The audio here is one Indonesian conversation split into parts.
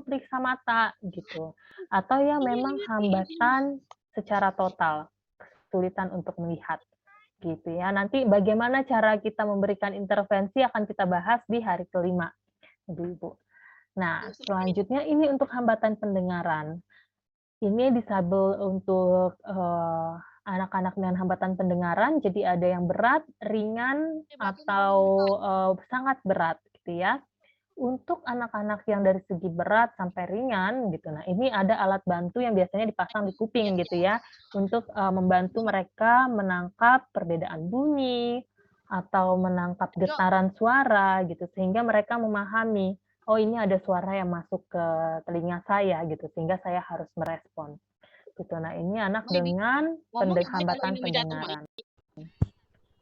periksa mata gitu, atau yang memang hambatan secara total, kesulitan untuk melihat gitu ya. Nanti bagaimana cara kita memberikan intervensi akan kita bahas di hari kelima, Ibu-ibu. Nah, selanjutnya ini untuk hambatan pendengaran. Ini disabel untuk, anak-anak dengan hambatan pendengaran, jadi ada yang berat, ringan, atau, sangat berat gitu ya. Untuk anak-anak yang dari segi berat sampai ringan gitu, nah ini ada alat bantu yang biasanya dipasang di kuping gitu ya, untuk, membantu mereka menangkap perbedaan bunyi, atau menangkap getaran suara gitu, sehingga mereka memahami, "Oh ini ada suara yang masuk ke telinga saya," gitu, sehingga saya harus merespon, gitu. Nah ini anak dengan hambatan pendengaran.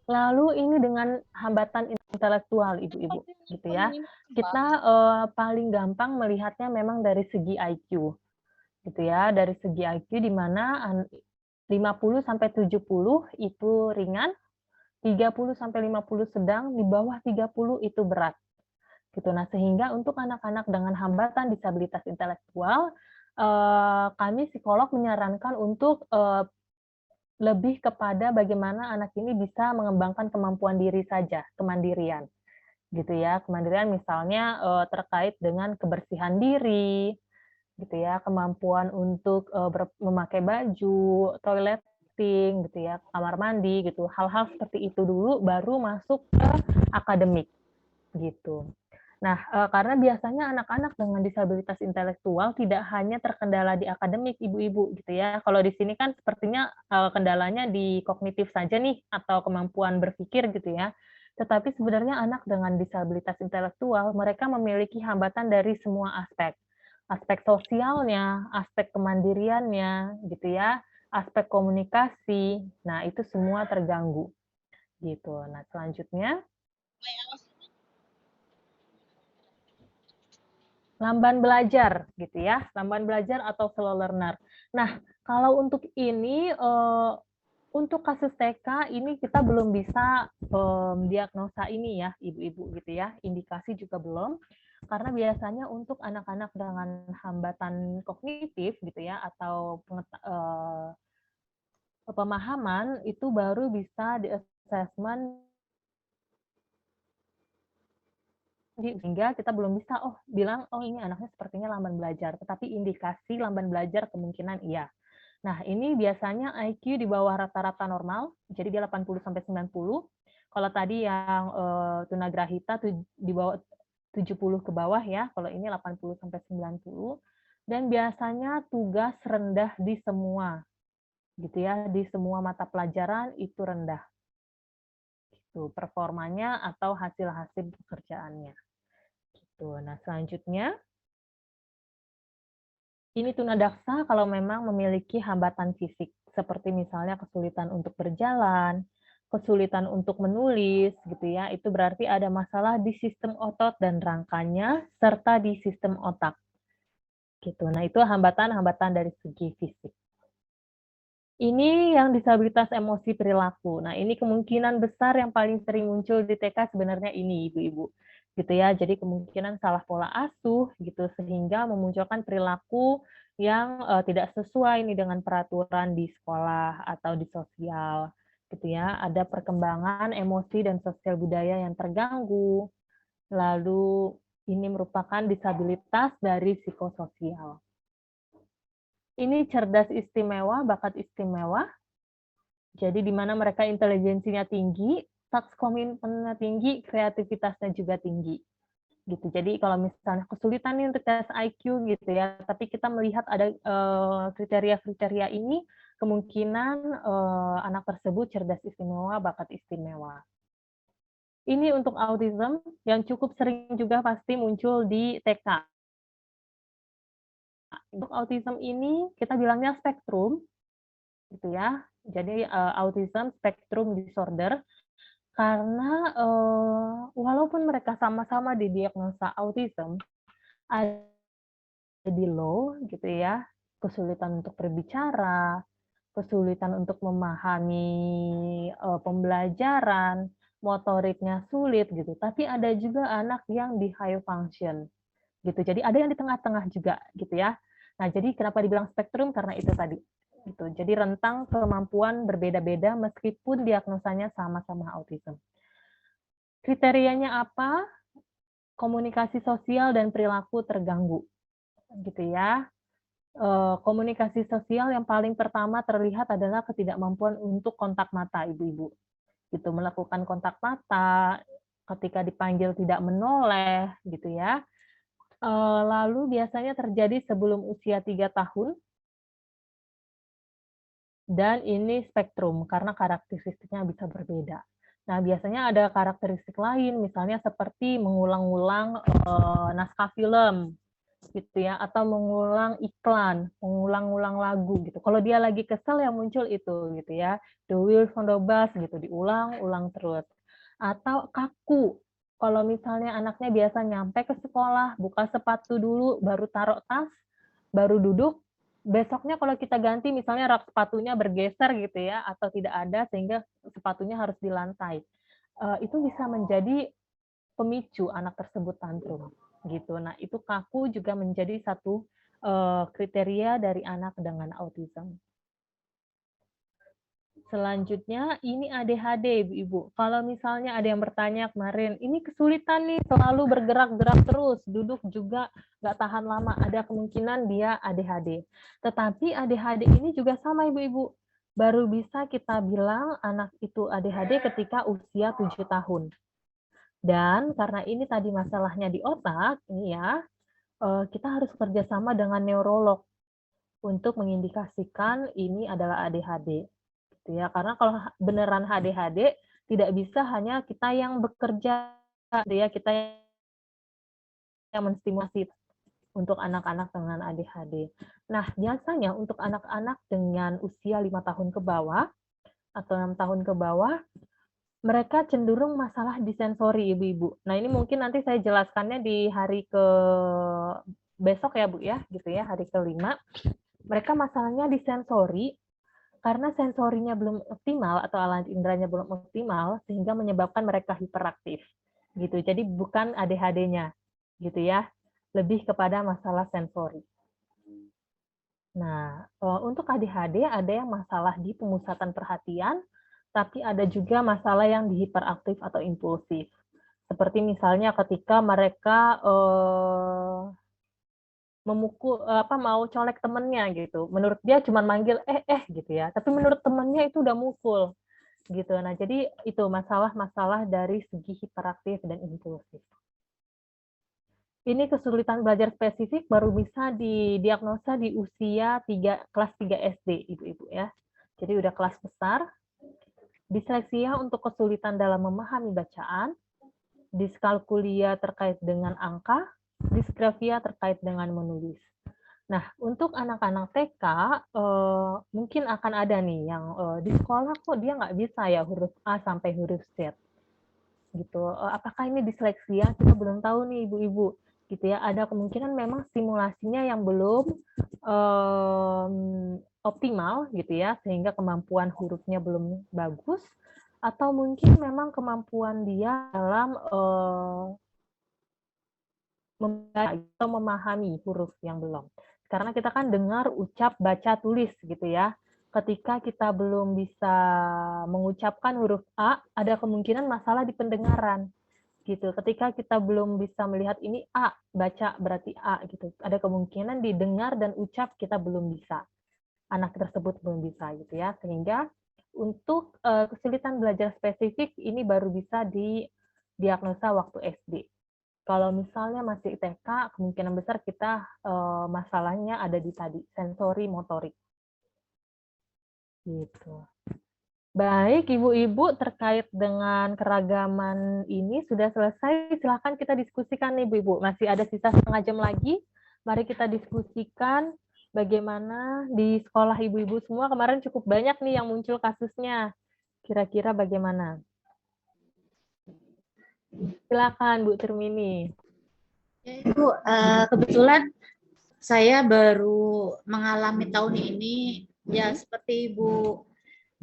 Lalu ini dengan hambatan intelektual Ibu-ibu, gitu ya. Kita, paling gampang melihatnya memang dari segi IQ, gitu ya. Dari segi IQ di mana 50 sampai 70 itu ringan, 30 sampai 50 sedang, di bawah 30 itu berat, gitu. Nah, sehingga untuk anak-anak dengan hambatan disabilitas intelektual, kami psikolog menyarankan untuk, lebih kepada bagaimana anak ini bisa mengembangkan kemampuan diri saja, kemandirian, gitu ya. Kemandirian misalnya, terkait dengan kebersihan diri, gitu ya, kemampuan untuk, memakai baju, toileting, gitu ya, kamar mandi, gitu. Hal-hal seperti itu dulu baru masuk ke akademik, gitu. Nah, karena biasanya anak-anak dengan disabilitas intelektual tidak hanya terkendala di akademik, Ibu-ibu, gitu ya. Kalau di sini kan sepertinya, kendalanya di kognitif saja nih, atau kemampuan berpikir gitu ya. Tetapi sebenarnya anak dengan disabilitas intelektual, mereka memiliki hambatan dari semua aspek. Aspek sosialnya, aspek kemandiriannya, gitu ya, aspek komunikasi. Nah, itu semua terganggu, gitu. Nah, selanjutnya lamban belajar gitu ya, lamban belajar atau slow learner. Nah, kalau untuk ini, untuk kasus TK ini kita belum bisa, diagnosa ini ya, ibu-ibu gitu ya, indikasi juga belum, karena biasanya untuk anak-anak dengan hambatan kognitif gitu ya, atau pemahaman itu baru bisa di-assessment sehingga kita belum bisa, oh bilang, "Oh ini anaknya sepertinya lamban belajar," tetapi indikasi lamban belajar kemungkinan iya. Nah ini biasanya IQ di bawah rata-rata normal, jadi dia 80 sampai 90. Kalau tadi yang, tunagrahita di bawah 70 ke bawah ya, kalau ini 80 sampai 90. Dan biasanya tugas rendah di semua, gitu ya, di semua mata pelajaran itu rendah, gitu, performanya atau hasil-hasil pekerjaannya. Gitu. Nah, selanjutnya, ini tunadaksa kalau memang memiliki hambatan fisik, seperti misalnya kesulitan untuk berjalan, kesulitan untuk menulis, gitu ya, itu berarti ada masalah di sistem otot dan rangkanya, serta di sistem otak. Gitu. Nah, itu hambatan-hambatan dari segi fisik. Ini yang disabilitas emosi perilaku. Nah, ini kemungkinan besar yang paling sering muncul di TK sebenarnya ini, Ibu-ibu. Gitu ya. Jadi kemungkinan salah pola asuh gitu sehingga memunculkan perilaku yang tidak sesuai nih dengan peraturan di sekolah atau di sosial. Gitu ya. Ada perkembangan emosi dan sosial budaya yang terganggu. Lalu ini merupakan disabilitas dari psikososial. Ini cerdas istimewa, bakat istimewa. Jadi di mana mereka intelijensinya tinggi, task komitmennya tinggi, kreativitasnya juga tinggi. Gitu. Jadi kalau misalnya kesulitan nih untuk tes IQ gitu ya, tapi kita melihat ada kriteria-kriteria ini, kemungkinan anak tersebut cerdas istimewa, bakat istimewa. Ini untuk autism yang cukup sering juga pasti muncul di TK. Untuk autism ini kita bilangnya spektrum, gitu ya. Jadi autism spectrum disorder. Karena, walaupun mereka sama-sama didiagnosa autism, ada di low gitu ya, kesulitan untuk berbicara, kesulitan untuk memahami, pembelajaran, motoriknya sulit gitu, tapi ada juga anak yang di high function, gitu. Jadi ada yang di tengah-tengah juga gitu ya. Nah, jadi kenapa dibilang spektrum? Karena itu tadi. Gitu. Jadi rentang kemampuan berbeda-beda meskipun diagnosanya sama-sama autism. Kriterianya apa? Komunikasi sosial dan perilaku terganggu. Gitu ya. Komunikasi sosial yang paling pertama terlihat adalah ketidakmampuan untuk kontak mata ibu-ibu. Gitu, melakukan kontak mata, ketika dipanggil tidak menoleh, gitu ya. Lalu biasanya terjadi sebelum usia 3 tahun, dan ini spektrum, karena karakteristiknya bisa berbeda. Nah, biasanya ada karakteristik lain, misalnya seperti mengulang-ulang naskah film, gitu ya, atau mengulang iklan, mengulang-ulang lagu, gitu. Kalau dia lagi kesel yang muncul itu, gitu ya, The Wheels on the Bus, gitu, diulang-ulang terus. Atau kaku, kalau misalnya anaknya biasa nyampe ke sekolah, buka sepatu dulu, baru taruh tas, baru duduk, besoknya kalau kita ganti misalnya rak sepatunya bergeser gitu ya, atau tidak ada sehingga sepatunya harus di lantai. Itu bisa menjadi pemicu anak tersebut tantrum gitu. Nah, itu kaku juga menjadi satu kriteria dari anak dengan autism. Selanjutnya, ini ADHD, Ibu-Ibu. Kalau misalnya ada yang bertanya kemarin, ini kesulitan nih, selalu bergerak-gerak terus, duduk juga nggak tahan lama, ada kemungkinan dia ADHD. Tetapi ADHD ini juga sama, Ibu-Ibu. Baru bisa kita bilang anak itu ADHD ketika usia 7 tahun. Dan karena ini tadi masalahnya di otak, ini ya, kita harus kerjasama dengan neurolog untuk mengindikasikan ini adalah ADHD. Gitu ya. Karena kalau beneran ADHD, tidak bisa hanya kita yang bekerja, ya, kita yang menstimulasi untuk anak-anak dengan ADHD. Nah, biasanya untuk anak-anak dengan usia 5 tahun ke bawah atau 6 tahun ke bawah, mereka cenderung masalah di sensori, Ibu-Ibu. Nah, ini mungkin nanti saya jelaskannya di hari ke besok ya, Bu ya, gitu ya, hari kelima. Mereka masalahnya di sensori, karena sensorinya belum optimal atau alat inderanya belum optimal, sehingga menyebabkan mereka hiperaktif. Gitu. Jadi bukan ADHD-nya, gitu ya. Lebih kepada masalah sensori. Nah, untuk ADHD ada yang masalah di pemusatan perhatian, tapi ada juga masalah yang di hiperaktif atau impulsif. Seperti misalnya ketika mereka memukul mau colek temennya gitu. Menurut dia cuma manggil gitu ya, tapi menurut temennya itu udah mukul gitu. Nah, jadi itu masalah-masalah dari segi hiperaktif dan impulsif. Ini kesulitan belajar spesifik baru bisa didiagnosa di usia kelas 3 SD, Ibu-ibu ya. Jadi udah kelas besar. Disleksia untuk kesulitan dalam memahami bacaan, diskalkulia terkait dengan angka, disgrafia terkait dengan menulis. Nah, untuk anak-anak TK, mungkin akan ada nih yang di sekolah kok dia nggak bisa ya huruf A sampai huruf Z. Gitu. Apakah ini disleksia? Kita belum tahu nih, Ibu-Ibu. Gitu ya, ada kemungkinan memang stimulasinya yang belum optimal gitu ya, sehingga kemampuan hurufnya belum bagus, atau mungkin memang kemampuan dia dalam membaca atau memahami huruf yang belum. Karena kita kan dengar ucap, baca, tulis gitu ya. Ketika kita belum bisa mengucapkan huruf A, ada kemungkinan masalah di pendengaran gitu. Ketika kita belum bisa melihat ini A, baca berarti A gitu. Ada kemungkinan didengar dan ucap kita belum bisa. Anak tersebut belum bisa gitu ya. Sehingga untuk kesulitan belajar spesifik ini baru bisa didiagnosa waktu SD. Kalau misalnya masih TK, kemungkinan besar kita masalahnya ada di tadi, sensori motorik. Gitu. Baik, Ibu-Ibu, terkait dengan keragaman ini sudah selesai. Silahkan kita diskusikan nih, Ibu-Ibu. Masih ada sisa setengah jam lagi. Mari kita diskusikan bagaimana di sekolah Ibu-Ibu semua. Kemarin cukup banyak nih yang muncul kasusnya. Kira-kira bagaimana? Silakan, Bu Termini. Ibu, kebetulan saya baru mengalami tahun ini, ya seperti Ibu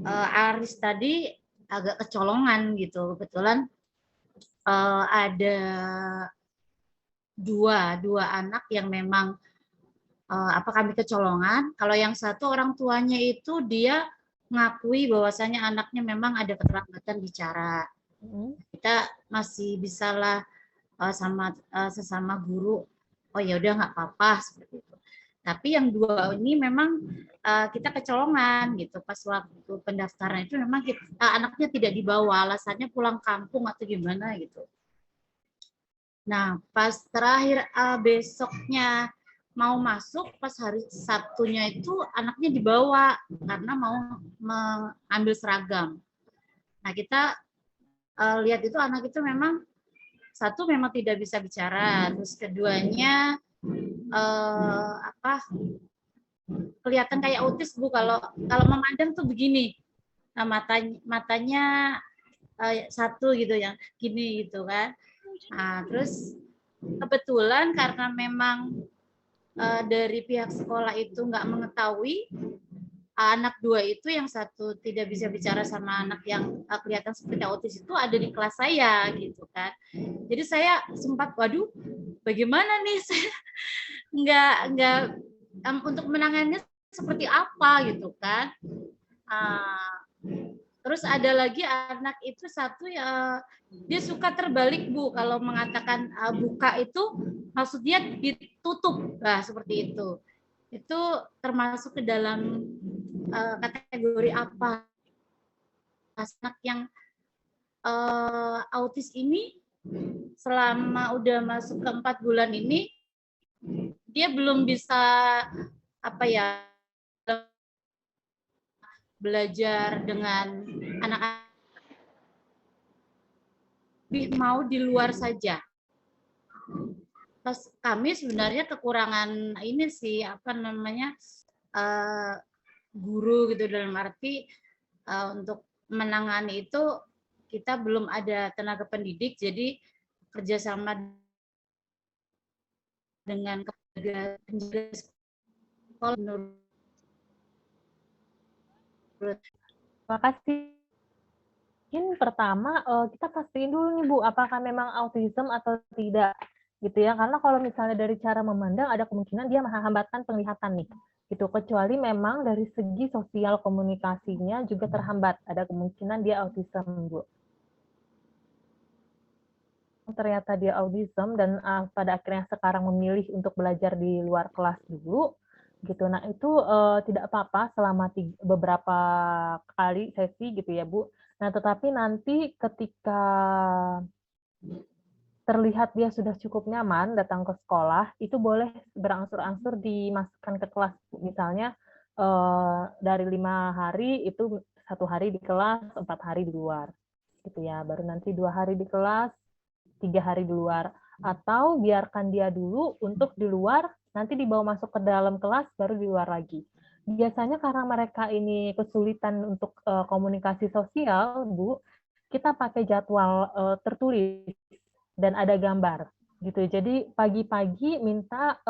Aris tadi agak kecolongan gitu. Kebetulan ada dua anak yang memang kami kecolongan. Kalau yang satu orang tuanya itu dia ngakui bahwasanya anaknya memang ada keterlambatan bicara. Kita masih bisalah sama sesama guru, oh ya udah nggak apa-apa seperti itu. Tapi yang dua ini memang kita kecolongan gitu. Pas waktu pendaftaran itu memang anaknya tidak dibawa, alasannya pulang kampung atau gimana gitu. Nah, pas terakhir besoknya mau masuk, pas hari Sabtunya itu anaknya dibawa karena mau mengambil seragam. Nah, kita lihat itu anak itu memang satu memang tidak bisa bicara, terus keduanya kelihatan kayak autis Bu, kalau memandang tuh begini. Nah, matanya satu gitu yang gini gitu kan. Nah, terus kebetulan karena memang dari pihak sekolah itu nggak mengetahui anak dua itu, yang satu tidak bisa bicara sama anak yang kelihatan seperti autis itu ada di kelas saya gitu kan. Jadi saya sempat waduh bagaimana nih, saya nggak untuk menangannya seperti apa gitu kan. Terus ada lagi anak itu satu ya, dia suka terbalik Bu, kalau mengatakan buka itu maksudnya ditutup, nah seperti itu. Itu termasuk ke dalam kategori apa? Anak yang autis ini selama udah masuk ke 4 bulan ini dia belum bisa belajar dengan anak-anak, mau di luar saja. Terus kami sebenarnya kekurangan ini sih guru gitu, dalam arti untuk menangani itu kita belum ada tenaga pendidik, jadi kerjasama dengan penjaga sekolah menurut. Terima kasih. Mungkin pertama kita pastiin dulu nih Bu, apakah memang autism atau tidak gitu ya. Karena kalau misalnya dari cara memandang ada kemungkinan dia menghambatkan penglihatan nih. Gitu. Kecuali memang dari segi sosial komunikasinya juga terhambat, ada kemungkinan dia autism Bu. Ternyata dia autism dan pada akhirnya sekarang memilih untuk belajar di luar kelas dulu gitu. Nah, itu tidak apa-apa selama beberapa kali sesi gitu ya, Bu. Nah, tetapi nanti ketika terlihat dia sudah cukup nyaman datang ke sekolah, itu boleh berangsur-angsur dimasukkan ke kelas. Misalnya dari 5 hari itu 1 hari di kelas, 4 hari di luar. Gitu ya. Baru nanti 2 hari di kelas, 3 hari di luar. Atau biarkan dia dulu untuk di luar, nanti dibawa masuk ke dalam kelas, baru di luar lagi. Biasanya karena mereka ini kesulitan untuk komunikasi sosial, Bu, kita pakai jadwal tertulis dan ada gambar gitu. Jadi pagi-pagi minta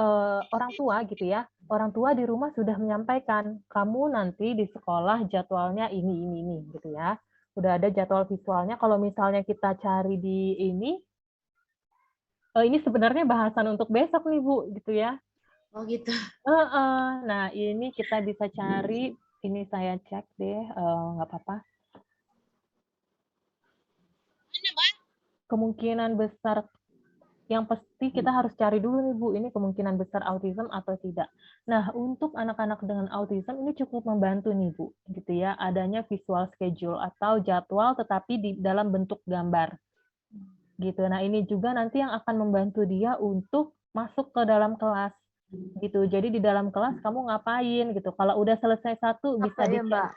orang tua gitu ya, orang tua di rumah sudah menyampaikan, kamu nanti di sekolah jadwalnya ini gitu ya. Udah ada jadwal visualnya. Kalau misalnya kita cari di ini sebenarnya bahasan untuk besok nih Bu, gitu ya. Oh gitu. Nah ini kita bisa cari, ini saya cek deh, nggak apa-apa. Kemungkinan besar, yang pasti kita harus cari dulu nih Bu, ini kemungkinan besar autism atau tidak. Nah, untuk anak-anak dengan autism ini cukup membantu nih Bu, gitu ya, adanya visual schedule atau jadwal tetapi di dalam bentuk gambar. Gitu. Nah, ini juga nanti yang akan membantu dia untuk masuk ke dalam kelas. Gitu. Jadi di dalam kelas kamu ngapain gitu. Kalau udah selesai satu bisa dicentang.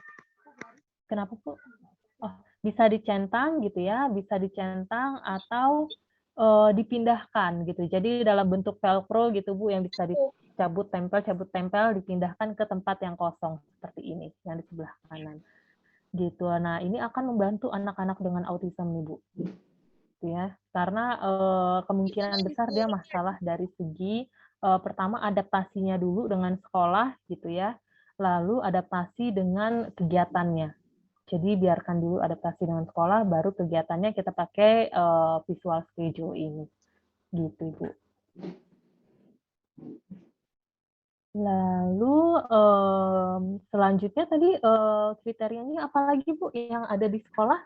Kenapa Bu? Oh, bisa dicentang gitu ya, bisa dicentang atau dipindahkan gitu. Jadi dalam bentuk velcro gitu Bu, yang bisa dicabut tempel, dipindahkan ke tempat yang kosong seperti ini, yang di sebelah kanan. Gitu. Nah, ini akan membantu anak-anak dengan autism nih Bu. Gitu ya. Karena kemungkinan besar dia masalah dari segi pertama adaptasinya dulu dengan sekolah gitu ya. Lalu adaptasi dengan kegiatannya. Jadi biarkan dulu adaptasi dengan sekolah, baru kegiatannya kita pakai visual schedule ini. Gitu, Ibu. Lalu, selanjutnya tadi, kriterianya apalagi Bu yang ada di sekolah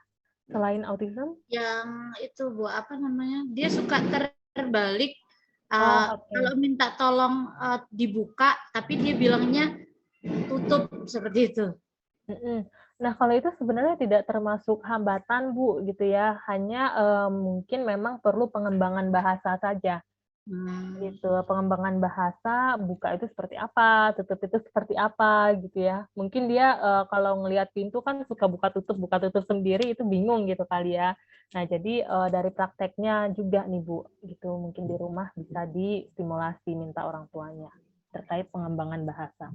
selain autism? Yang itu Bu, apa namanya? Dia suka terbalik Oh, kalau oke. minta tolong dibuka, tapi dia bilangnya tutup seperti itu. Mhm. Nah, kalau itu sebenarnya tidak termasuk hambatan, Bu, gitu ya. Hanya, mungkin memang perlu pengembangan bahasa saja, Hmm. gitu. Pengembangan bahasa, buka itu seperti apa, tutup itu seperti apa, gitu ya. Mungkin dia, kalau ngelihat pintu kan suka buka tutup sendiri, itu bingung gitu kali ya. Nah, jadi, dari prakteknya juga nih, Bu, gitu. Mungkin di rumah bisa distimulasi minta orang tuanya, terkait pengembangan bahasa.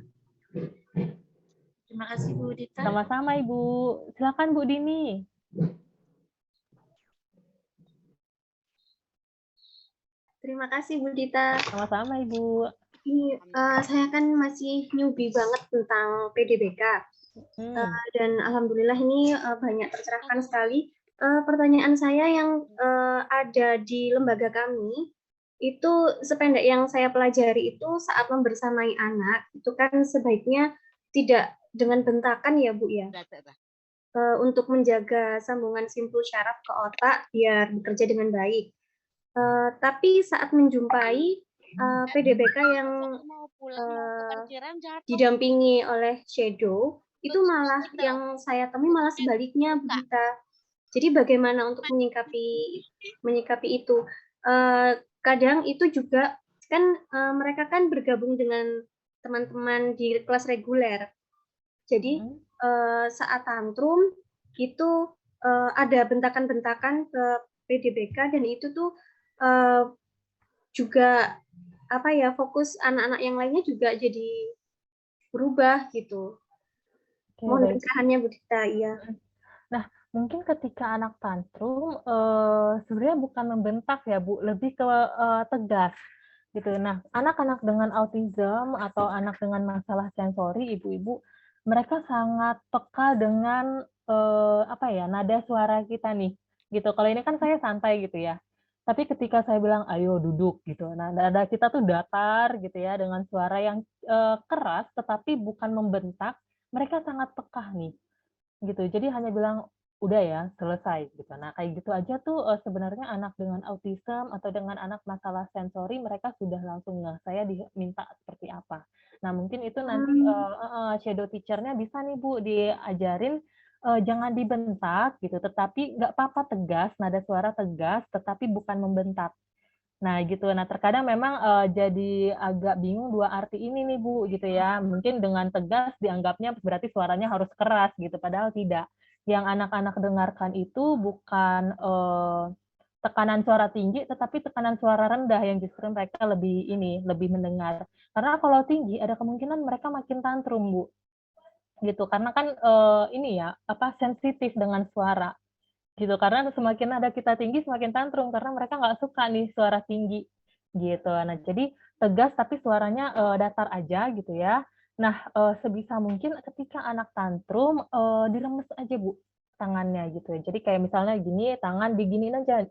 Terima kasih Bu Dita. Sama-sama, Ibu. Silakan Bu Dini. Terima kasih Bu Dita. Sama-sama, Ibu. Ini saya kan masih newbie banget tentang PDBK. Dan alhamdulillah ini banyak tercerahkan sekali. Pertanyaan saya yang ada di lembaga kami itu sependek yang saya pelajari itu saat membersamai anak itu kan sebaiknya tidak dengan bentakan ya Bu ya. Untuk menjaga sambungan simpul syaraf ke otak biar bekerja dengan baik. Tapi saat menjumpai PDBK yang didampingi oleh shadow, itu malah yang saya temui malah sebaliknya, Bu Dita. Jadi bagaimana untuk menyikapi itu? Kadang itu juga kan mereka kan bergabung dengan teman-teman di kelas reguler. Jadi saat tantrum itu ada bentakan-bentakan ke PDBK dan itu tuh juga apa ya fokus anak-anak yang lainnya juga jadi berubah gitu. Mohon pencerahannya Bu Dita, iya. Nah, mungkin ketika anak tantrum, sebenarnya bukan membentak ya Bu, lebih ke tegas gitu. Nah, anak-anak dengan autism atau anak dengan masalah sensori, ibu-ibu, mereka sangat peka dengan apa ya, nada suara kita nih, gitu. Kalau ini kan saya santai gitu ya. Tapi ketika saya bilang, "Ayo duduk," gitu. Nah, nada kita tuh datar gitu ya, dengan suara yang keras, tetapi bukan membentak. Mereka sangat peka nih, gitu. Jadi hanya bilang, "Udah ya, selesai," gitu. Nah, kayak gitu aja tuh, sebenarnya anak dengan autism atau dengan anak masalah sensori mereka sudah langsung ngeh, saya diminta seperti apa. Nah, mungkin itu nanti shadow teacher-nya bisa nih Bu, diajarin, jangan dibentak gitu, tetapi nggak apa-apa tegas, nada suara tegas, tetapi bukan membentak. Nah gitu, nah terkadang memang, jadi agak bingung 2 arti ini nih Bu, gitu ya. Mungkin dengan tegas dianggapnya berarti suaranya harus keras gitu, padahal tidak. Yang anak-anak dengarkan itu bukan, tekanan suara tinggi, tetapi tekanan suara rendah yang justru mereka lebih ini, lebih mendengar. Karena kalau tinggi ada kemungkinan mereka makin tantrum Bu, gitu. Karena kan, ini ya, apa, sensitif dengan suara. Gitu, karena semakin nada kita tinggi, semakin tantrum, karena mereka nggak suka nih suara tinggi, gitu. Nah, jadi tegas tapi suaranya, datar aja gitu ya. Nah, sebisa mungkin ketika anak tantrum, diremes aja Bu, tangannya gitu. Jadi kayak misalnya gini, tangan diginiin aja,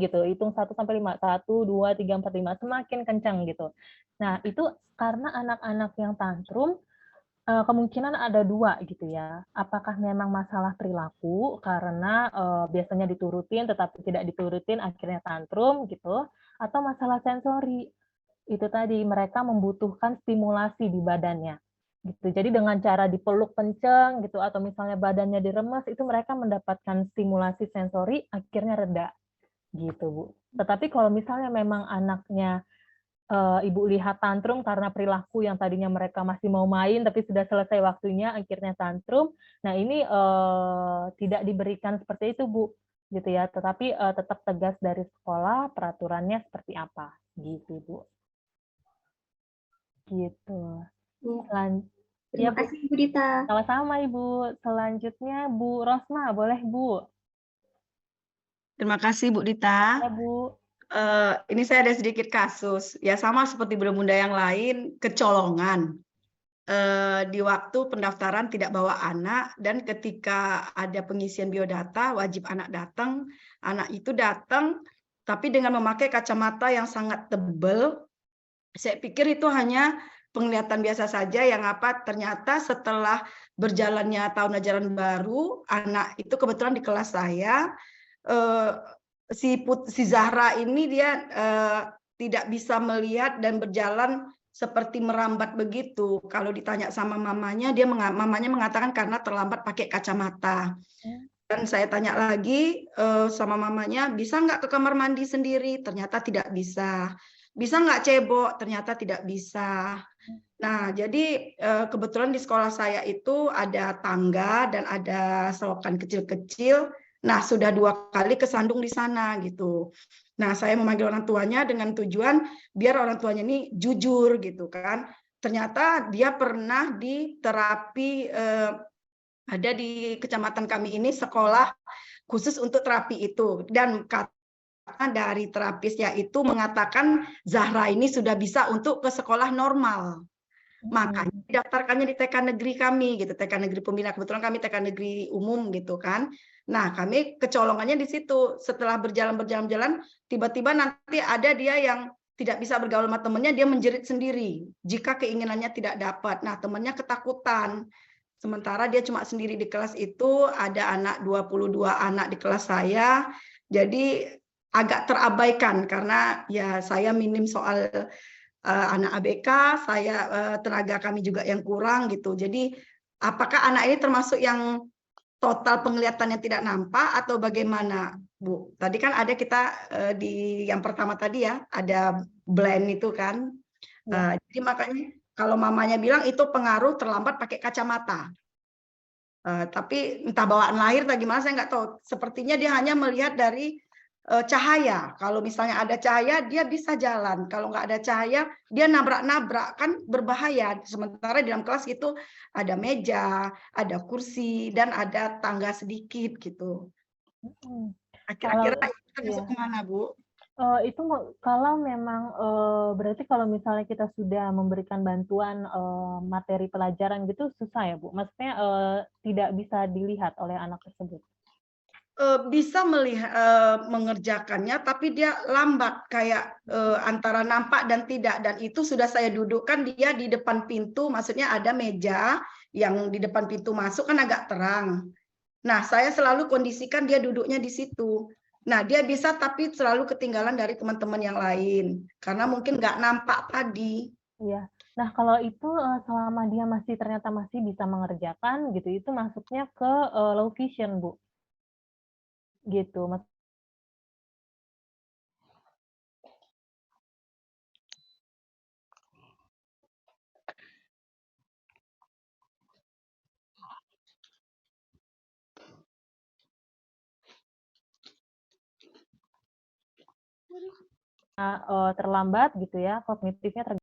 gitu, hitung 1 sampai 5, 1, 2, 3, 4, 5, semakin kencang gitu. Nah, itu karena anak-anak yang tantrum kemungkinan ada 2 gitu ya. Apakah memang masalah perilaku karena, biasanya diturutin tetapi tidak diturutin akhirnya tantrum gitu, atau masalah sensori. Itu tadi, mereka membutuhkan stimulasi di badannya, gitu. Jadi dengan cara dipeluk kenceng gitu atau misalnya badannya diremes, itu mereka mendapatkan stimulasi sensori akhirnya reda, gitu, Bu. Tetapi kalau misalnya memang anaknya Ibu lihat tantrum karena perilaku yang tadinya mereka masih mau main, tapi sudah selesai waktunya, akhirnya tantrum. Nah, ini, tidak diberikan seperti itu, Bu, gitu ya. Tetapi, tetap tegas dari sekolah, peraturannya seperti apa, gitu, Bu. Gitu. Iya. Selan ya, Terima Bu. kasih Bu Dita. Sama-sama, Ibu. Selanjutnya Bu Rosma, boleh, Bu? Terima kasih Bu Dita. Ya, Bu. Ini saya ada sedikit kasus, ya sama seperti bunda-bunda yang lain, kecolongan. Di waktu pendaftaran tidak bawa anak, dan ketika ada pengisian biodata, wajib anak datang, anak itu datang, tapi dengan memakai kacamata yang sangat tebal. Saya pikir itu hanya penglihatan biasa saja, yang apa ternyata setelah berjalannya tahun ajaran baru, anak itu kebetulan di kelas saya, si Zahra ini dia tidak bisa melihat dan berjalan seperti merambat begitu. Kalau ditanya sama mamanya, mamanya mengatakan karena terlambat pakai kacamata. Dan saya tanya lagi sama mamanya, bisa nggak ke kamar mandi sendiri? Ternyata tidak bisa. Bisa nggak cebok? Ternyata tidak bisa. Nah, jadi kebetulan di sekolah saya itu ada tangga dan ada selokan kecil-kecil. Nah, sudah 2 kali kesandung di sana gitu. Nah, saya memanggil orang tuanya dengan tujuan biar orang tuanya ini jujur gitu kan. Ternyata dia pernah di terapi, ada di kecamatan kami ini sekolah khusus untuk terapi itu, dan dari terapisnya itu mengatakan Zahra ini sudah bisa untuk ke sekolah normal. Makanya didaftarkannya di TK negeri kami gitu, TK negeri pembina. Kebetulan kami TK negeri umum gitu kan. Nah, kami kecolongannya di situ. Setelah berjalan, tiba-tiba nanti ada dia yang tidak bisa bergaul sama temannya, dia menjerit sendiri jika keinginannya tidak dapat. Nah, temannya ketakutan. Sementara dia cuma sendiri di kelas itu, ada anak 22 anak di kelas saya. Jadi agak terabaikan karena ya saya minim soal anak ABK, saya tenaga kami juga yang kurang gitu. Jadi apakah anak ini termasuk yang total penglihatannya tidak nampak atau bagaimana, Bu? Tadi kan ada kita di yang pertama tadi ya, ada blind itu kan. Jadi makanya kalau mamanya bilang itu pengaruh terlambat pakai kacamata. Tapi entah bawaan lahir atau gimana saya nggak tahu. Sepertinya dia hanya melihat dari cahaya. Kalau misalnya ada cahaya, dia bisa jalan. Kalau nggak ada cahaya, dia nabrak-nabrak, kan berbahaya. Sementara di dalam kelas itu ada meja, ada kursi, dan ada tangga sedikit gitu. Kira-kira kita masuk kemana, Bu? Itu kalau memang berarti kalau misalnya kita sudah memberikan bantuan materi pelajaran gitu susah ya, Bu? Maksudnya tidak bisa dilihat oleh anak tersebut? Bisa mengerjakannya, tapi dia lambat, kayak antara nampak dan tidak. Dan itu sudah saya dudukkan dia di depan pintu, maksudnya ada meja yang di depan pintu masuk kan agak terang. Nah, saya selalu kondisikan dia duduknya di situ. Nah, dia bisa tapi selalu ketinggalan dari teman-teman yang lain, karena mungkin nggak nampak tadi. Iya. Nah, kalau itu selama dia ternyata masih bisa mengerjakan gitu, itu masuknya ke low vision, Bu. Gitu. Terlambat gitu ya, kognitifnya